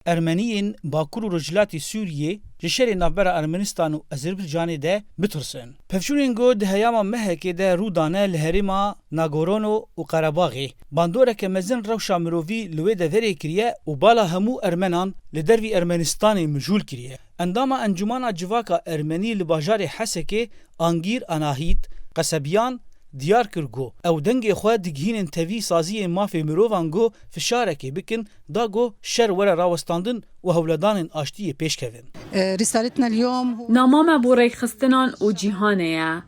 Ermeniyên Bakur û Rojhilatê Sûriyê ji şerê navbera Ermenistan û Azerbaycanê de bitirsin. Pevçûnên got di heyama mehekê de rû dane li herêma Nagorno û Qerebaxê. Bandoreke mezin rewşa mirovî li wê de verê kiriye û bala hemû Ermenan li dervî Ermenistanê mijûl kiriye. Endama Encumana Civaka Ermenî li bajarê Hesekê Angîr Anahît Qesebiyan diyar kir got ew dengê xwe digihînin tevî saziyên mafê mirovan got fişarekê bikin da got şer were rawestandin û hewledanên aştiyê pêşkevin. نامه ما بو ریخستنان و جیهانه یا.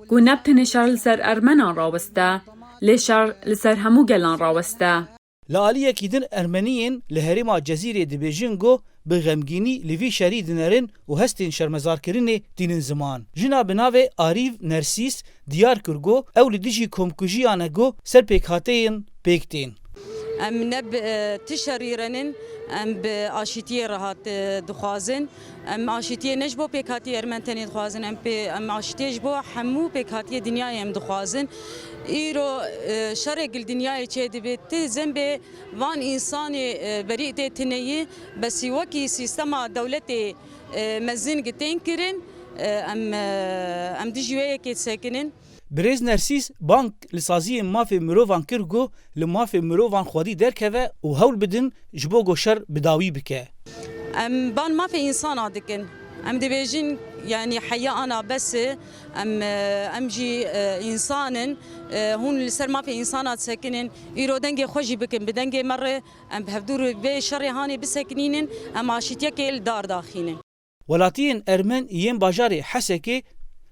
گو نبتنه شر لسر ارمنان راوسته. لی شر لسر همو گلان راوسته. Li aliyekî din Ermeniyên li herêma Cezîrê dibêjin got bi xemgînî li vî şerî dinerin û hestên şermezarkirinê dînin ziman. Jina bi navê Arîv Nersîs diyar kir got ew li dijî komkujiyan e got ser pêkhateyên pêk tên. Em ne tişerîrenin em bi aşîtiyê rahat dixwazin. Em aşîtiyê ne ji bo pêkhatiyê Ermen tenê dixwazin em aşîtiyê ji bo hemû pêkhatiyê dinyayê em dixwazin. Îro şerek li dinyayê çê dibe ti zembê van însanê berî tê tineyî besî wekî sîstema dewletê mezin gitên kirin em dijî wê yekê sekinin. Birêz Nersîs bank li saziyên mafê mirovan kir got li mafê mirovan xwedî derkeve û hewl bidin ji bo got şer bidawî bike. Em ban mafê însana dikin. Em dibêjin yani heya ana besê em jî însanin hûn li ser mafê însana sekinin îro dengê xwe jî bikin bi dengê me re em bi hevdûr vê şerê hanê bisekinînin em aşîtiyekê li dar daxînin. Welatiyên Ermen yên bajarê Hesekê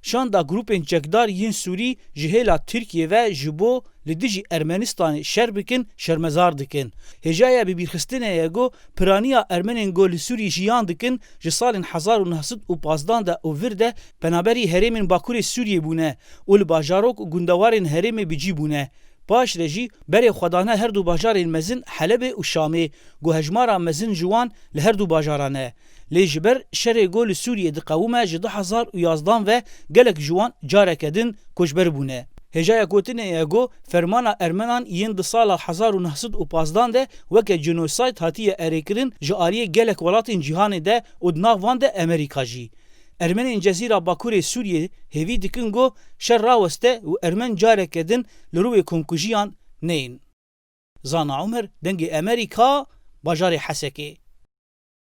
şanda grupên çekdar yên Sûrî ji hêla Tirkiye ve ji bo li dijî Ermenistanê şer bikin şermezar dikin. Hêjaya bibîrxistinê ye got piraniya Ermenên got li Sûrî jiyan dikin ji salên 1915 de û vir de penaberî herêmên Bakurê Sûriyê bûne û li bajarok û gundewarên herêmê bicî bûne. Paş re jî berê xwedane her du bajarên mezin Helebê û Şamê got hejmara mezin ji wan li her du bajaran e. Lê ji ber şerê got li Sûriyê diqewime ji 2011 ve gelek ji wan careke din koçber bûne. Hêjaya gotinê ye got fermana Ermenan yên di sala 1915 de weke genosayd hatiye erêkirin ji aliyê gelek welatên cîhanê de û di nav wan de Amerîka jî. Ermenên Cezîra Bakurê Sûriyê hêvî dikin got şer raweste û Ermen careke din li rûvê komkujiyan neyên. Zana Umer dengê Amerîka bajarê Hesekê.